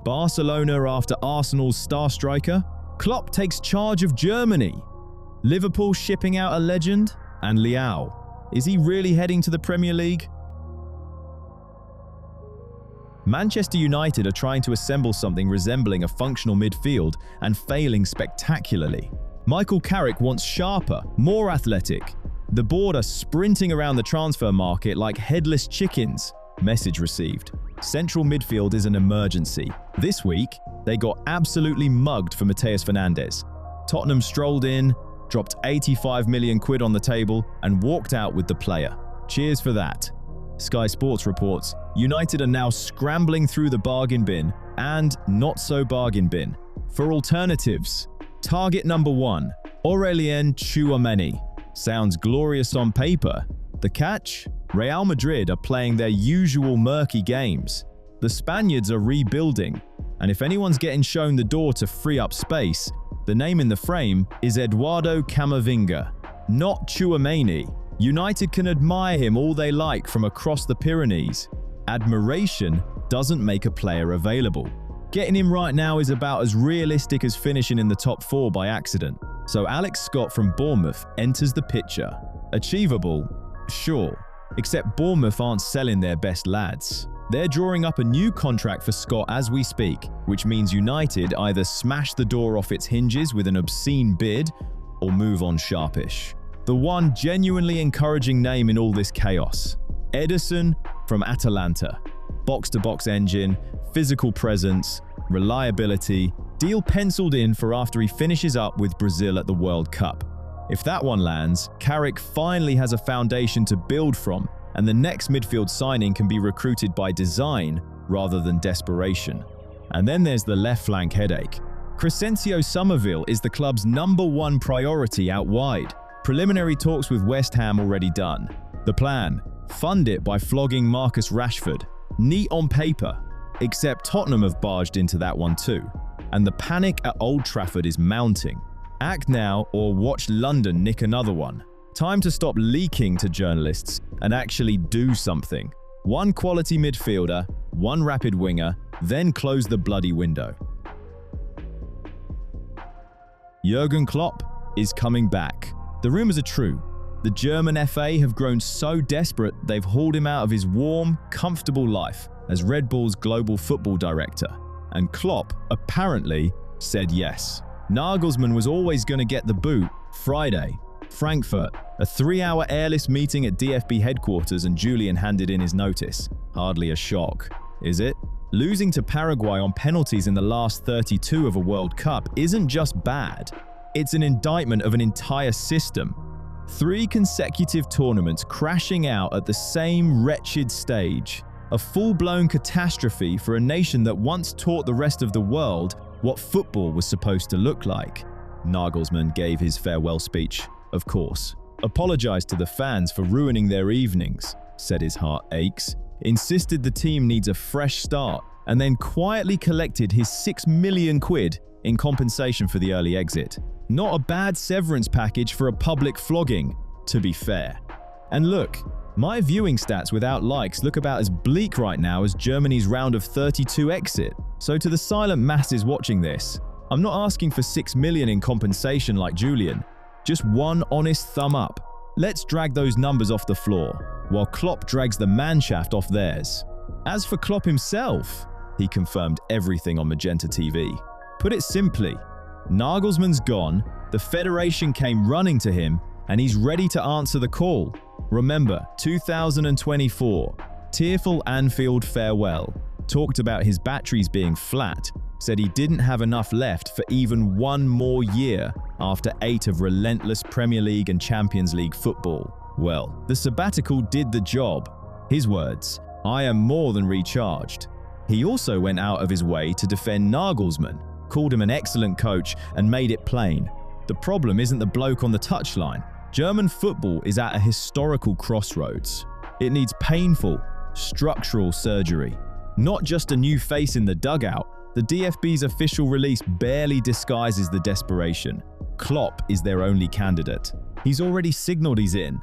Barcelona after Arsenal's star striker? Klopp takes charge of Germany. Liverpool shipping out a legend? And Leão, is he really heading to the Premier League? Manchester United are trying to assemble something resembling a functional midfield and failing spectacularly. Michael Carrick wants sharper, more athletic. The board are sprinting around the transfer market like headless chickens. Message received. Central midfield is an emergency. This week, they got absolutely mugged for Matheus Fernandes. Tottenham strolled in, dropped 85 million quid on the table, and walked out with the player. Cheers for that. Sky Sports reports, United are now scrambling through the bargain bin and not so bargain bin for alternatives. Target number 1, Aurélien Tchouaméni. Sounds glorious on paper. The catch? Real Madrid are playing their usual murky games. The Spaniards are rebuilding, and if anyone's getting shown the door to free up space, the name in the frame is Eduardo Camavinga, not Tchouaméni. United can admire him all they like from across the Pyrenees. Admiration doesn't make a player available. Getting him right now is about as realistic as finishing in the top 4 by accident. So Alex Scott from Bournemouth enters the picture. Achievable? Sure. Except Bournemouth aren't selling their best lads. They're drawing up a new contract for Scott as we speak, which means United either smash the door off its hinges with an obscene bid or move on sharpish. The one genuinely encouraging name in all this chaos. Ederson from Atalanta. Box-to-box engine, physical presence, reliability, deal penciled in for after he finishes up with Brazil at the World Cup. If that one lands, Carrick finally has a foundation to build from, and the next midfield signing can be recruited by design rather than desperation. And then there's the left flank headache. Crescencio Somerville is the club's #1 priority out wide. Preliminary talks with West Ham already done. The plan? Fund it by flogging Marcus Rashford. Neat on paper, except Tottenham have barged into that one too. And the panic at Old Trafford is mounting. Act now or watch London nick another one. Time to stop leaking to journalists and actually do something. One quality midfielder, one rapid winger, then close the bloody window. Jurgen Klopp is coming back. The rumors are true. The German FA have grown so desperate they've hauled him out of his warm, comfortable life as Red Bull's global football director. And Klopp apparently said yes. Nagelsmann was always going to get the boot. Friday, Frankfurt, a 3-hour airless meeting at DFB headquarters, and Julian handed in his notice. Hardly a shock, is it? Losing to Paraguay on penalties in the last 32 of a World Cup isn't just bad. It's an indictment of an entire system. 3 consecutive tournaments crashing out at the same wretched stage. A full-blown catastrophe for a nation that once taught the rest of the world what football was supposed to look like. Nagelsmann gave his farewell speech, of course. Apologized to the fans for ruining their evenings, said his heart aches, insisted the team needs a fresh start, and then quietly collected his 6 million quid in compensation for the early exit. Not a bad severance package for a public flogging, to be fair. And look, my viewing stats without likes look about as bleak right now as Germany's round of 32 exit. So to the silent masses watching this, I'm not asking for 6 million in compensation like Julian, just one honest thumb up. Let's drag those numbers off the floor, while Klopp drags the manshaft off theirs. As for Klopp himself, he confirmed everything on Magenta TV. Put it simply, Nagelsmann's gone, the Federation came running to him, and he's ready to answer the call. Remember, 2024, tearful Anfield farewell. Talked about his batteries being flat, said he didn't have enough left for even one more year after 8 of relentless Premier League and Champions League football. Well, the sabbatical did the job. His words, "I am more than recharged." He also went out of his way to defend Nagelsmann, called him an excellent coach, and made it plain. The problem isn't the bloke on the touchline. German football is at a historical crossroads. It needs painful, structural surgery. Not just a new face in the dugout. The DFB's official release barely disguises the desperation. Klopp is their only candidate. He's already signaled he's in.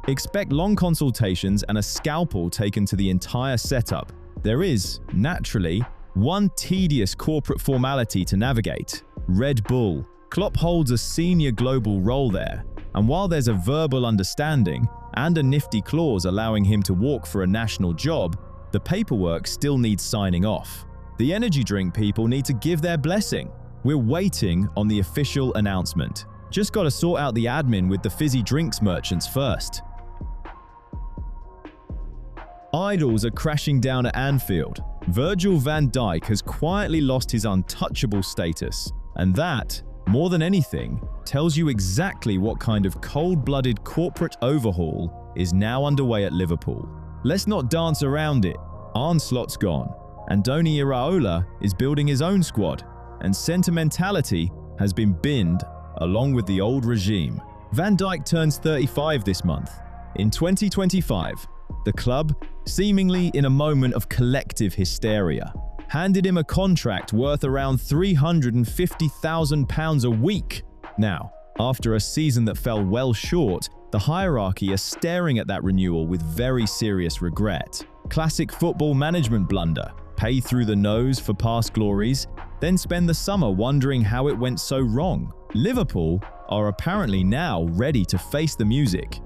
Expect long consultations and a scalpel taken to the entire setup. There is, naturally, One tedious corporate formality to navigate: Red Bull. Klopp holds a senior global role there, and while there's a verbal understanding and a nifty clause allowing him to walk for a national job, the paperwork still needs signing off. The energy drink people need to give their blessing. We're waiting on the official announcement. Just gotta sort out the admin with the fizzy drinks merchants first. Idols are crashing down at Anfield. Virgil van Dijk has quietly lost his untouchable status, and that, more than anything, tells you exactly what kind of cold-blooded corporate overhaul is now underway at Liverpool. Let's not dance around it. Arne Slot's gone. Andoni Iraola is building his own squad, and sentimentality has been binned along with the old regime. Van Dijk turns 35 this month. In 2025, the club, seemingly in a moment of collective hysteria, handed him a contract worth around £350,000 a week. Now, after a season that fell well short, the hierarchy are staring at that renewal with very serious regret. Classic football management blunder: pay through the nose for past glories, then spend the summer wondering how it went so wrong. Liverpool are apparently now ready to face the music.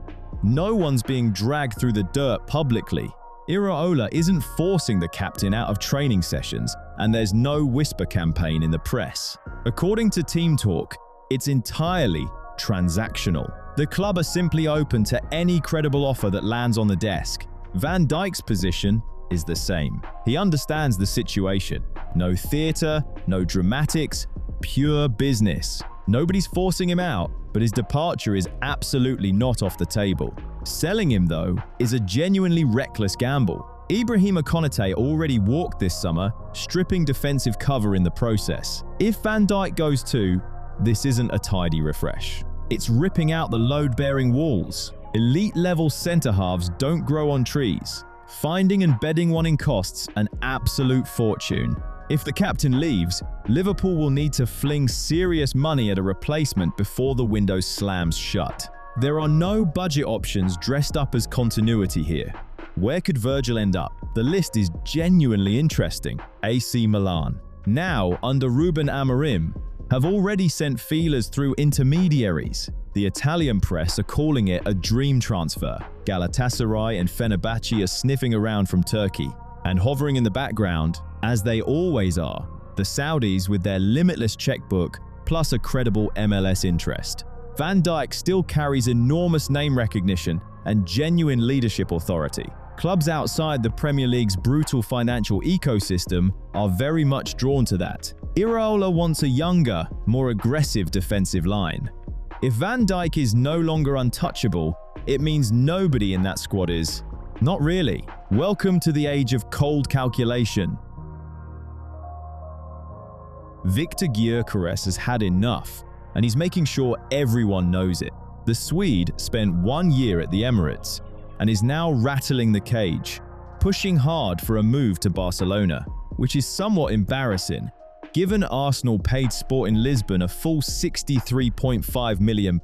No one's being dragged through the dirt publicly. Iraola isn't forcing the captain out of training sessions, and there's no whisper campaign in the press. According to Team Talk, it's entirely transactional. The club are simply open to any credible offer that lands on the desk. Van Dijk's position is the same. He understands the situation. No theatre, no dramatics, pure business. Nobody's forcing him out, but his departure is absolutely not off the table. Selling him, though, is a genuinely reckless gamble. Ibrahima Konate already walked this summer, stripping defensive cover in the process. If Van Dijk goes too, this isn't a tidy refresh. It's ripping out the load-bearing walls. Elite-level centre-halves don't grow on trees. Finding and bedding one in costs an absolute fortune. If the captain leaves, Liverpool will need to fling serious money at a replacement before the window slams shut. There are no budget options dressed up as continuity here. Where could Virgil end up? The list is genuinely interesting. AC Milan, now under Ruben Amorim, have already sent feelers through intermediaries. The Italian press are calling it a dream transfer. Galatasaray and Fenerbahce are sniffing around from Turkey. And hovering in the background, as they always are, the Saudis with their limitless checkbook plus a credible MLS interest. Van Dijk still carries enormous name recognition and genuine leadership authority. Clubs outside the Premier League's brutal financial ecosystem are very much drawn to that. Iraola wants a younger, more aggressive defensive line. If Van Dijk is no longer untouchable, it means nobody in that squad is. Not really. Welcome to the age of cold calculation. Victor Gyökeres has had enough, and he's making sure everyone knows it. The Swede spent 1 year at the Emirates and is now rattling the cage, pushing hard for a move to Barcelona, which is somewhat embarrassing, given Arsenal paid Sporting Lisbon a full £63.5 million,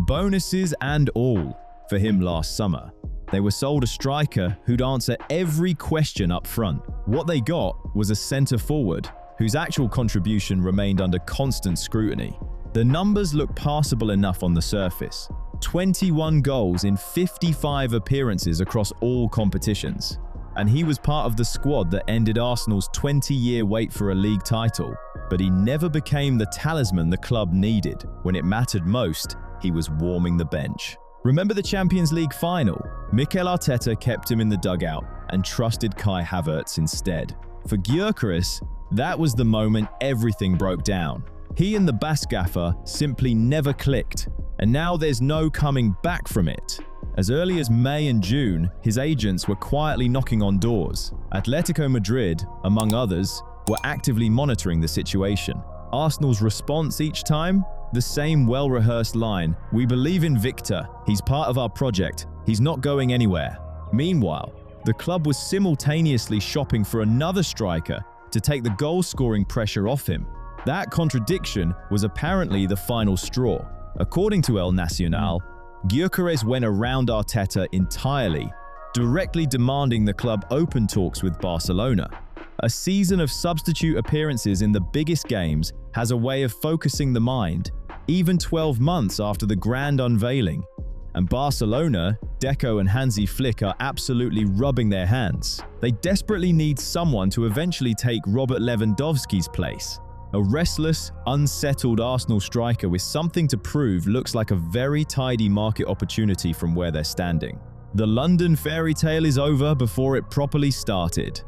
bonuses and all, for him last summer. They were sold a striker who'd answer every question up front. What they got was a centre-forward whose actual contribution remained under constant scrutiny. The numbers look passable enough on the surface. 21 goals in 55 appearances across all competitions. And he was part of the squad that ended Arsenal's 20-year wait for a league title. But he never became the talisman the club needed. When it mattered most, he was warming the bench. Remember the Champions League final? Mikel Arteta kept him in the dugout and trusted Kai Havertz instead. For Gyökeres, that was the moment everything broke down. He and the Basque gaffer simply never clicked, and now there's no coming back from it. As early as May and June, his agents were quietly knocking on doors. Atletico Madrid, among others, were actively monitoring the situation. Arsenal's response each time? The same well-rehearsed line: "We believe in Victor. He's part of our project. He's not going anywhere." Meanwhile, the club was simultaneously shopping for another striker to take the goal-scoring pressure off him. That contradiction was apparently the final straw. According to El Nacional, Gyökeres went around Arteta entirely, directly demanding the club open talks with Barcelona. A season of substitute appearances in the biggest games has a way of focusing the mind, even 12 months after the grand unveiling. And Barcelona, Deco and Hansi Flick are absolutely rubbing their hands. They desperately need someone to eventually take Robert Lewandowski's place. A restless, unsettled Arsenal striker with something to prove looks like a very tidy market opportunity from where they're standing. The London fairy tale is over before it properly started.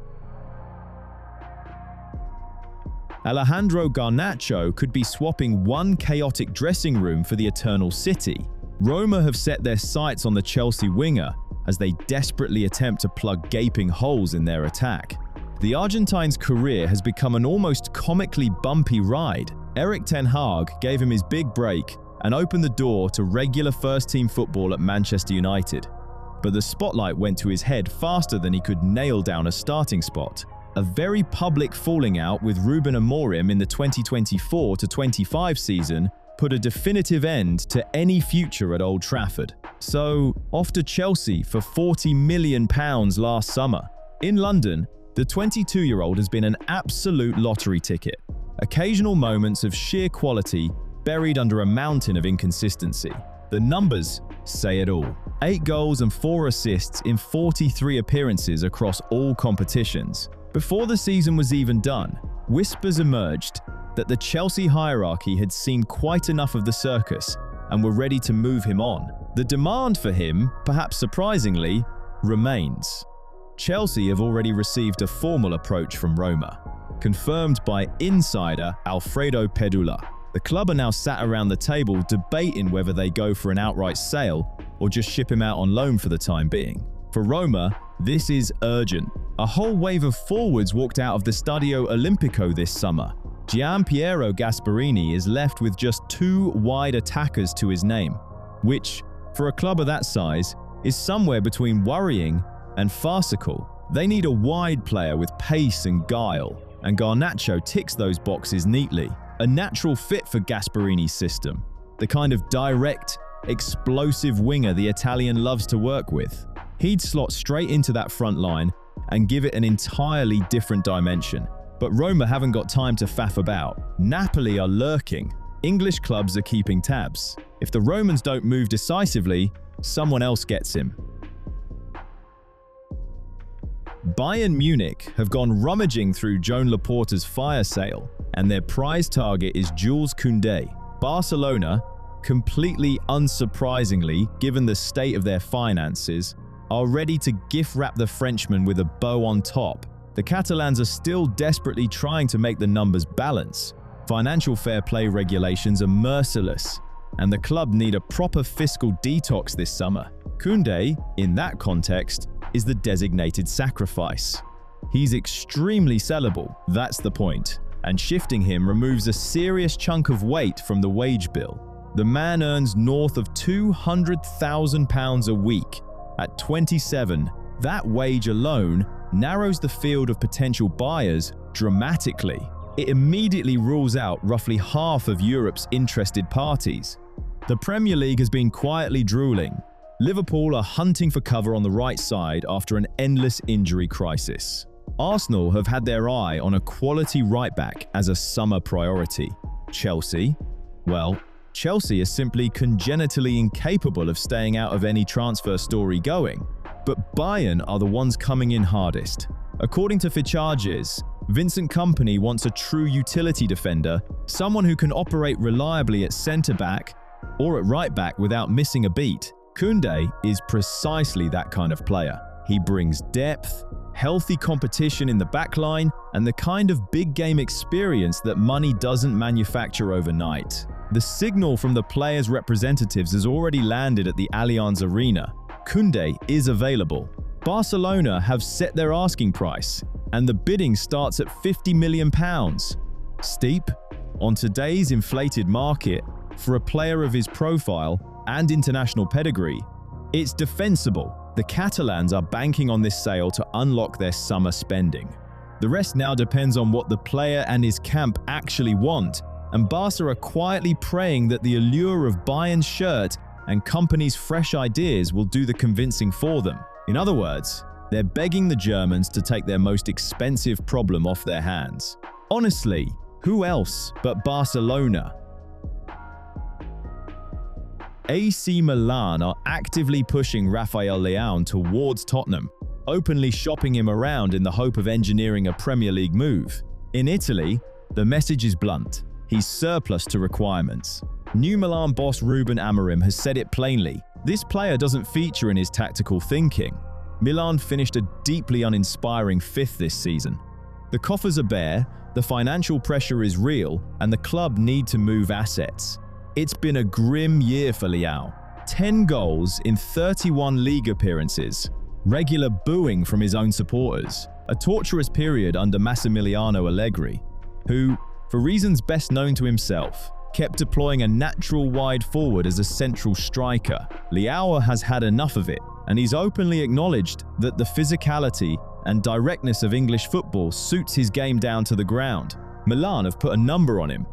Alejandro Garnacho could be swapping one chaotic dressing room for the eternal city. Roma have set their sights on the Chelsea winger as they desperately attempt to plug gaping holes in their attack. The Argentine's career has become an almost comically bumpy ride. Erik ten Hag gave him his big break and opened the door to regular first-team football at Manchester United. But the spotlight went to his head faster than he could nail down a starting spot. A very public falling out with Ruben Amorim in the 2024-25 season put a definitive end to any future at Old Trafford. So, off to Chelsea for £40 million last summer. In London, the 22-year-old has been an absolute lottery ticket. Occasional moments of sheer quality buried under a mountain of inconsistency. The numbers say it all. 8 goals and 4 assists in 43 appearances across all competitions. Before the season was even done, whispers emerged that the Chelsea hierarchy had seen quite enough of the circus and were ready to move him on. The demand for him, perhaps surprisingly, remains. Chelsea have already received a formal approach from Roma, confirmed by insider Alfredo Pedula. The club are now sat around the table debating whether they go for an outright sale or just ship him out on loan for the time being. For Roma, this is urgent. A whole wave of forwards walked out of the Stadio Olimpico this summer. Gianpiero Gasperini is left with just 2 wide attackers to his name, which, for a club of that size, is somewhere between worrying and farcical. They need a wide player with pace and guile, and Garnacho ticks those boxes neatly. A natural fit for Gasperini's system, the kind of direct, explosive winger the Italian loves to work with. He'd slot straight into that front line and give it an entirely different dimension. But Roma haven't got time to faff about. Napoli are lurking. English clubs are keeping tabs. If the Romans don't move decisively, someone else gets him. Bayern Munich have gone rummaging through Joan Laporta's fire sale, and their prize target is Jules Koundé. Barcelona, completely unsurprisingly given the state of their finances, are ready to gift-wrap the Frenchman with a bow on top. The Catalans are still desperately trying to make the numbers balance. Financial fair play regulations are merciless, and the club need a proper fiscal detox this summer. Koundé, in that context, is the designated sacrifice. He's extremely sellable, that's the point, and shifting him removes a serious chunk of weight from the wage bill. The man earns north of £200,000 a week. At 27, that wage alone narrows the field of potential buyers dramatically. It immediately rules out roughly half of Europe's interested parties. The Premier League has been quietly drooling. Liverpool are hunting for cover on the right side after an endless injury crisis. Arsenal have had their eye on a quality right-back as a summer priority. Chelsea? Well, Chelsea is simply congenitally incapable of staying out of any transfer story going. But Bayern are the ones coming in hardest. According to Fichajes, Vincent Kompany wants a true utility defender, someone who can operate reliably at centre-back or at right-back without missing a beat. Koundé is precisely that kind of player. He brings depth, healthy competition in the backline, and the kind of big-game experience that money doesn't manufacture overnight. The signal from the players' representatives has already landed at the Allianz Arena. Koundé is available. Barcelona have set their asking price, and the bidding starts at £50 million. Steep? On today's inflated market, for a player of his profile and international pedigree, it's defensible. The Catalans are banking on this sale to unlock their summer spending. The rest now depends on what the player and his camp actually want, and Barca are quietly praying that the allure of Bayern's shirt and Kompany's fresh ideas will do the convincing for them. In other words, They're begging the Germans to take their most expensive problem off their hands. Honestly, who else but Barcelona? AC Milan are actively pushing Rafael Leão towards Tottenham, openly shopping him around in the hope of engineering a Premier League move. In Italy, the message is blunt. He's surplus to requirements. New Milan boss Ruben Amorim has said it plainly. This player doesn't feature in his tactical thinking. Milan finished a deeply uninspiring 5th this season. The coffers are bare, the financial pressure is real, and the club need to move assets. It's been a grim year for Leão. 10 goals in 31 league appearances. Regular booing from his own supporters. A torturous period under Massimiliano Allegri, who, for reasons best known to himself, kept deploying a natural wide forward as a central striker. Leão has had enough of it, and he's openly acknowledged that the physicality and directness of English football suits his game down to the ground. Milan have put a number on him.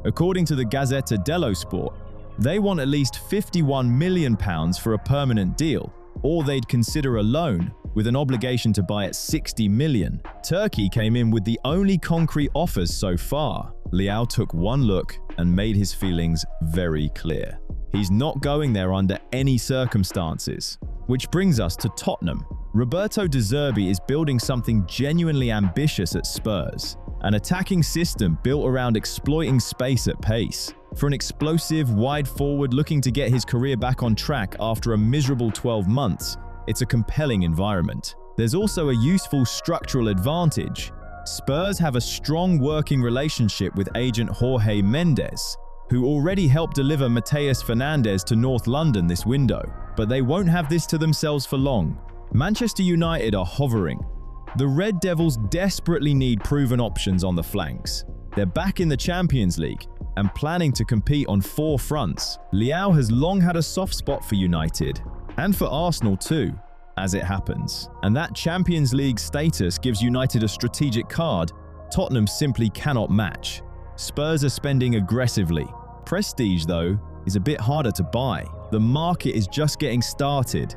According to the Gazzetta dello Sport, they want at least £51 million for a permanent deal, or they'd consider a loan with an obligation to buy at £60 million. Turkey came in with the only concrete offers so far. Leão took one look and made his feelings very clear. He's not going there under any circumstances. Which brings us to Tottenham. Roberto De Zerbi is building something genuinely ambitious at Spurs. An attacking system built around exploiting space at pace. For an explosive, wide forward looking to get his career back on track after a miserable 12 months, it's a compelling environment. There's also a useful structural advantage. Spurs have a strong working relationship with agent Jorge Mendes, who already helped deliver Mateus Fernandes to North London this window. But they won't have this to themselves for long. Manchester United are hovering. The Red Devils desperately need proven options on the flanks. They're back in the Champions League and planning to compete on 4 fronts. Leão has long had a soft spot for United, and for Arsenal too, as it happens. And that Champions League status gives United a strategic card Tottenham simply cannot match. Spurs are spending aggressively. Prestige, though, is a bit harder to buy. The market is just getting started,